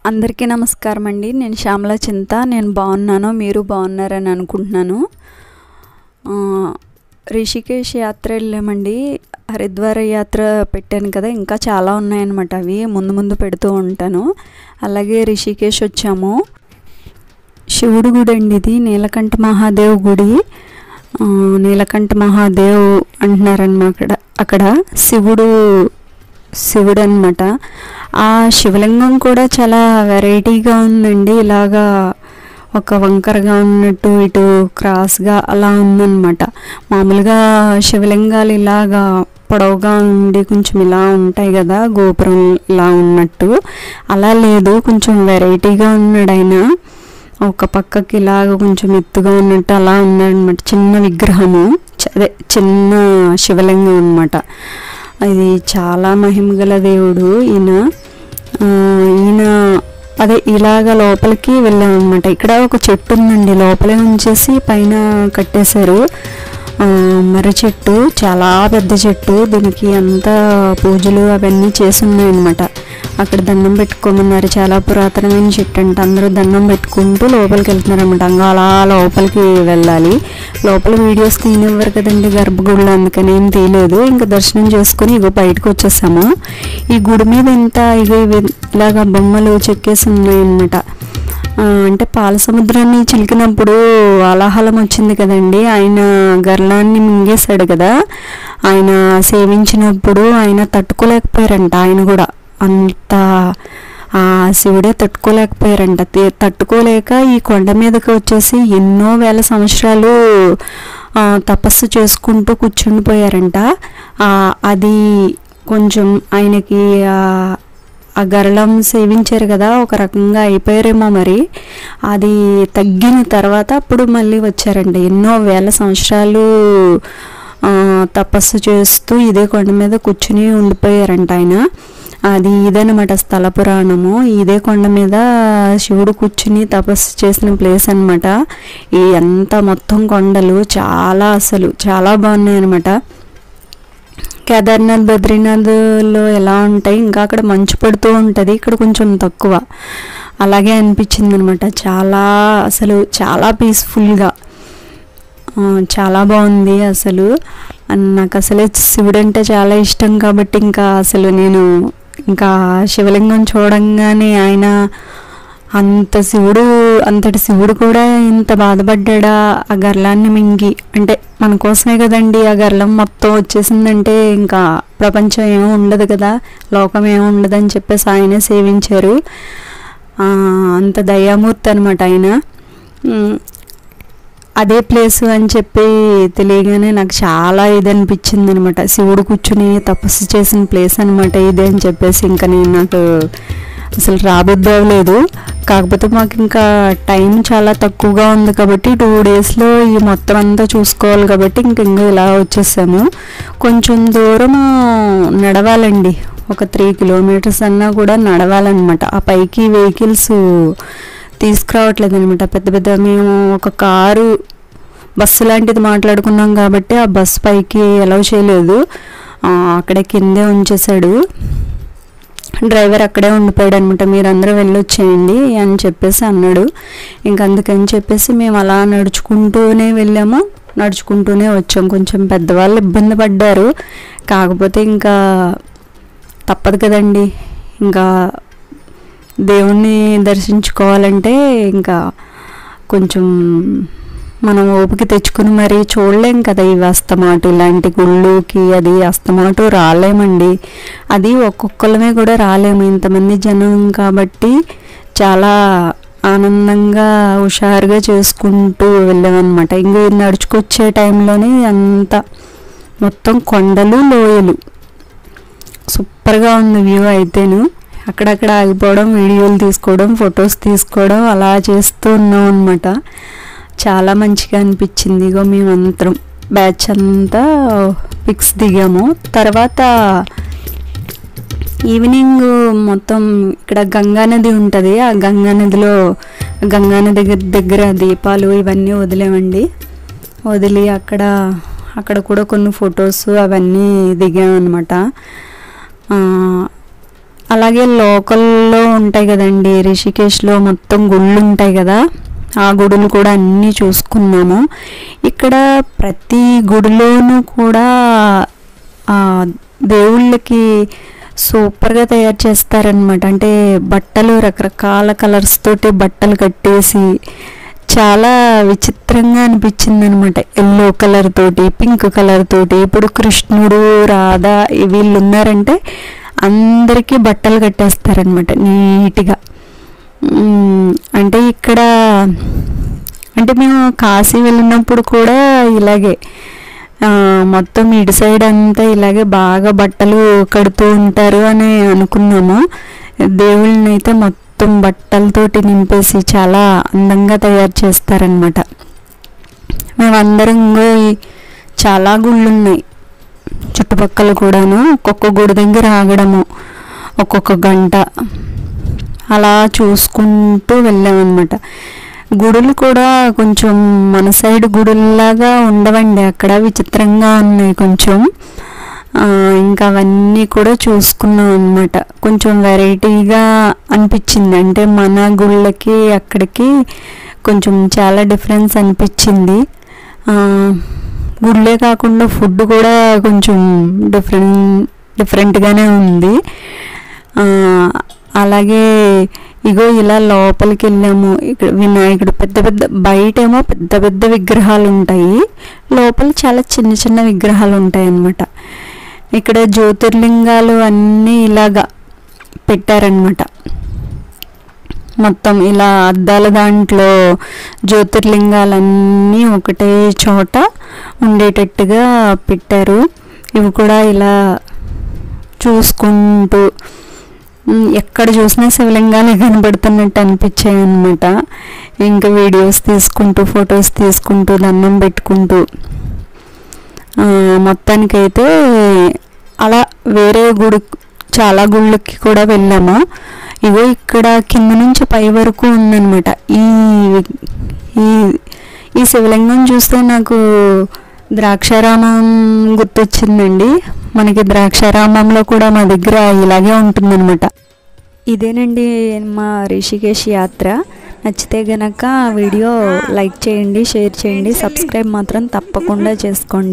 అందరికీ నమస్కారం అండి. నేను శ్యామల చింత. నేను బాగున్నాను, మీరు బాగున్నారని అనుకుంటున్నాను. రిషికేశ్ యాత్ర వెళ్ళామండి. హరిద్వార యాత్ర పెట్టాను కదా, ఇంకా చాలా ఉన్నాయన్నమాట. అవి ముందు ముందు పెడుతూ ఉంటాను. అలాగే రిషికేశ్ వచ్చాము. శివుడు గుడి అండి ఇది, నీలకంఠ మహాదేవ్ గుడి. నీలకంఠ మహాదేవ్ అంటున్నారన్నమాట. అక్కడ శివుడు అనమాట. ఆ శివలింగం కూడా చాలా వెరైటీగా ఉందండి. ఇలాగా ఒక వంకరగా ఉన్నట్టు, ఇటు క్రాస్గా అలా ఉందన్నమాట. మామూలుగా శివలింగాలు ఇలాగా పొడవుగా ఉండి కొంచెం ఇలా ఉంటాయి కదా, గోపురం ఇలా ఉన్నట్టు. అలా లేదు, కొంచెం వెరైటీగా ఉన్నాడు ఆయన. ఒక పక్కకి ఇలాగ కొంచెం ఎత్తుగా ఉన్నట్టు అలా ఉన్నాడనమాట. చిన్న విగ్రహము, చిన్న శివలింగం అనమాట. ఇది చాలా మహిమగల దేవుడు ఈయన. అదే ఇలాగ లోపలికి వెళ్ళామన్నమాట. ఇక్కడ ఒక చెట్టు ఉందండి, లోపలే ఉంచేసి పైన కట్టేశారు. మర్రి చెట్టు, చాలా పెద్ద చెట్టు. దీనికి అంతా పూజలు అవన్నీ చేసి ఉన్నాయన్నమాట. అక్కడ దండం పెట్టుకోమన్నారు. చాలా పురాతనమైన చెట్టు అంట. అందరూ దండం పెట్టుకుంటూ లోపలికి వెళ్తున్నారు అనమాట. ఇంకా అలా లోపలికి వెళ్ళాలి. లోపల వీడియోస్ తీనివ్వరు కదండి గర్భగుడిలో, అందుకని ఏం తీయలేదు. ఇంకా దర్శనం చేసుకుని ఇగో బయటకు వచ్చేసాము. ఈ గుడి మీద ఇంత ఇలాగా బొమ్మలు చెక్కేసి ఉన్నాయన్నమాట. అంటే పాల సముద్రాన్ని చిలికినప్పుడు అలాహలం వచ్చింది కదండి, ఆయన గర్లాన్ని మింగేశాడు కదా. ఆయన సేవించినప్పుడు ఆయన తట్టుకోలేకపోయారంట. ఆయన కూడా అంత శివుడే తట్టుకోలేకపోయారంట. తట్టుకోలేక ఈ కొండ మీదకి వచ్చేసి ఎన్నో వేల సంవత్సరాలు తపస్సు చేసుకుంటూ కూర్చుండిపోయారంట. అది కొంచెం ఆయనకి ఆ గరళం సేవించారు కదా, ఒక రకంగా అయిపోయారేమో మరి. అది తగ్గిన తర్వాత అప్పుడు మళ్ళీ వచ్చారంట. ఎన్నో వేల సంవత్సరాలు తపస్సు చేస్తూ ఇదే కొండ మీద కూర్చుని ఉండిపోయారంట ఆయన. అది ఇదనమాట స్థల పురాణము. ఇదే కొండ మీద శివుడు కూర్చుని తపస్సు చేసిన ప్లేస్ అనమాట. ఈ అంతా మొత్తం కొండలు అసలు చాలా బాగున్నాయి అనమాట. కేదార్నాథ్, బద్రీనాథ్లో ఎలా ఉంటాయి, ఇంకా అక్కడ మంచు పడుతూ ఉంటుంది, ఇక్కడ కొంచెం తక్కువ. అలాగే అనిపించింది అనమాట. అసలు చాలా పీస్ఫుల్గా, చాలా బాగుంది అసలు. నాకు అసలే శివుడు అంటే చాలా ఇష్టం కాబట్టి నేను శివలింగం చూడంగానే ఆయన అంతటి శివుడు కూడా ఇంత బాధపడ్డా ఆ గర్లాన్ని మింగి. అంటే మన కోసమే కదండి ఆ గర్లం మొత్తం వచ్చేసిందంటే ఇంకా ప్రపంచం ఏమీ ఉండదు కదా, లోకం ఏమి ఉండదని చెప్పేసి ఆయనే సేవించారు. అంత దయామూర్తి అనమాట ఆయన. అదే ప్లేసు అని చెప్పి తెలియగానే నాకు చాలా ఇది అనిపించింది అనమాట. శివుడు కూర్చుని తపస్సు చేసిన ప్లేస్ అనమాట ఇదే అని చెప్పేసి నాకు అసలు రాబుద్ది అవ్వలేదు. కాకపోతే మాకు ఇంకా టైం చాలా తక్కువగా ఉంది కాబట్టి 2 డేస్లో ఈ మొత్తం అంతా చూసుకోవాలి కాబట్టి ఇంకా ఇలా వచ్చేసాము. కొంచెం దూరం నడవాలండి, ఒక 3 కిలోమీటర్స్ అన్నా కూడా నడవాలన్నమాట. ఆ పైకి వెహికల్స్ తీసుకురావట్లేదు అనమాట. పెద్ద మేము ఒక కారు, బస్సు లాంటిది మాట్లాడుకున్నాం కాబట్టి ఆ బస్సు పైకి అలౌ చేయలేదు. అక్కడే కిందే ఉంచేశాడు డ్రైవర్. అక్కడే ఉండిపోయాడు అనమాట. మీరందరూ వెళ్ళొచ్చేయండి అని చెప్పేసి అన్నాడు. అందుకని చెప్పేసి మేము అలా నడుచుకుంటూనే వెళ్ళాము, నడుచుకుంటూనే వచ్చాం. కొంచెం పెద్దవాళ్ళు ఇబ్బంది పడ్డారు, కాకపోతే తప్పదు కదండి. దేవుణ్ణి దర్శించుకోవాలంటే కొంచెం మనం ఓపిక తెచ్చుకుని మరీ చూడలేం కదా. ఇవి అస్తమాటు ఇలాంటి గుళ్ళుకి అది అస్తమాటు రాలేమండి. అది ఒక్కొక్కళ్ళమే కూడా రాలేము, ఇంతమంది జనం కాబట్టి. చాలా ఆనందంగా హుషారుగా చేసుకుంటూ వెళ్ళామన్నమాట. నడుచుకొచ్చే టైంలోనే మొత్తం కొండలు, లోయలు, సూపర్గా ఉంది వ్యూ అయితేను. అక్కడక్కడ ఆగిపోవడం, వీడియోలు తీసుకోవడం, ఫొటోస్ తీసుకోవడం అలా చేస్తూ ఉన్నాం అనమాట. చాలా మంచిగా అనిపించింది. మేమందరం బ్యాచ్ అంతా పిక్స్ దిగాము. తర్వాత ఈవినింగ్ మొత్తం ఇక్కడ గంగానది ఉంటుంది. ఆ గంగానది దగ్గర దీపాలు ఇవన్నీ వదిలేమండి. వదిలి అక్కడ కూడా కొన్ని ఫొటోస్ అవన్నీ దిగామన్నమాట. అలాగే లోకల్లో ఉంటాయి కదండి, రిషికేశ్లో మొత్తం గుళ్ళు ఉంటాయి కదా, ఆ గుడులు కూడా అన్నీ చూసుకున్నాము. ఇక్కడ ప్రతి గుడిలోనూ కూడా దేవుళ్ళకి సూపర్గా తయారు చేస్తారనమాట. అంటే బట్టలు రకరకాల కలర్స్ తోటి బట్టలు కట్టేసి చాలా విచిత్రంగా అనిపించింది అనమాట. ఎల్లో కలర్ తోటి, పింక్ కలర్ తోటి. ఇప్పుడు కృష్ణుడు, రాధ వీళ్ళు ఉన్నారంటే అందరికీ బట్టలు కట్టేస్తారనమాట నీట్గా. అంటే ఇక్కడ అంటే మేము కాశీ వెళ్ళినప్పుడు కూడా ఇలాగే మొత్తం ఇటు సైడ్ అంతా ఇలాగే బాగా బట్టలు కడుతూ ఉంటారు అని అనుకున్నాము. దేవుళ్ళని అయితే మొత్తం బట్టలతోటి నింపేసి చాలా అందంగా తయారు చేస్తారనమాట. మేమందరం చాలా గుళ్ళు ఉన్నాయి చుట్టుపక్కల కూడాను. ఒక్కొక్క గుడి దగ్గర ఆగడము, ఒక్కొక్క గంట అలా చూసుకుంటూ వెళ్ళామన్నమాట. గుడులు కూడా కొంచెం మన సైడ్ గుడుల్లాగా ఉండవండి, అక్కడ విచిత్రంగా ఉన్నాయి కొంచెం. ఇంకా అవన్నీ కూడా చూసుకున్నాం అన్నమాట. కొంచెం వెరైటీగా అనిపించింది. అంటే మన గుళ్ళకి అక్కడికి కొంచెం చాలా డిఫరెన్స్ అనిపించింది. గుళ్ళే కాకుండా ఫుడ్ కూడా కొంచెం డిఫరెంట్గానే ఉంది. అలాగే ఇగో ఇలా లోపలికి వెళ్ళాము. ఇక్కడ వినాయకుడు పెద్ద పెద్ద, బయటేమో పెద్ద పెద్ద విగ్రహాలు ఉంటాయి, లోపల చాలా చిన్న చిన్న విగ్రహాలు ఉంటాయి అన్నమాట. ఇక్కడ జ్యోతిర్లింగాలు అన్నీ ఇలాగా పెట్టారనమాట. మొత్తం ఇలా అద్దాల దాంట్లో జ్యోతిర్లింగాలన్నీ ఒకటే చోట ఉండేటట్టుగా పెట్టారు. ఇవి కూడా ఇలా చూసుకుంటూ ఎక్కడ చూసినా శివలింగాలే కనబడుతున్నట్టు అనిపించాయి అన్నమాట. ఇంకా వీడియోస్ తీసుకుంటూ, ఫొటోస్ తీసుకుంటూ, దండం పెట్టుకుంటూ మొత్తానికైతే అలా వేరే గుడి, చాలా గుళ్ళకి కూడా వెళ్ళాము. ఇగో ఇక్కడ కింద నుంచి పై వరకు ఉందన్నమాట. ఈ శివలింగం చూస్తే నాకు ద్రాక్షారామం గుర్తొచ్చిందండి. మనకి ద్రాక్షారామంలో కూడా మా దగ్గర ఇలాగే ఉంటుందన్నమాట. ఇదేనండి మా రిషికేశ్ యాత్ర. నచ్చితే గనక వీడియో లైక్ చేయండి, షేర్ చేయండి, సబ్స్క్రైబ్ మాత్రం తప్పకుండా చేసుకోండి.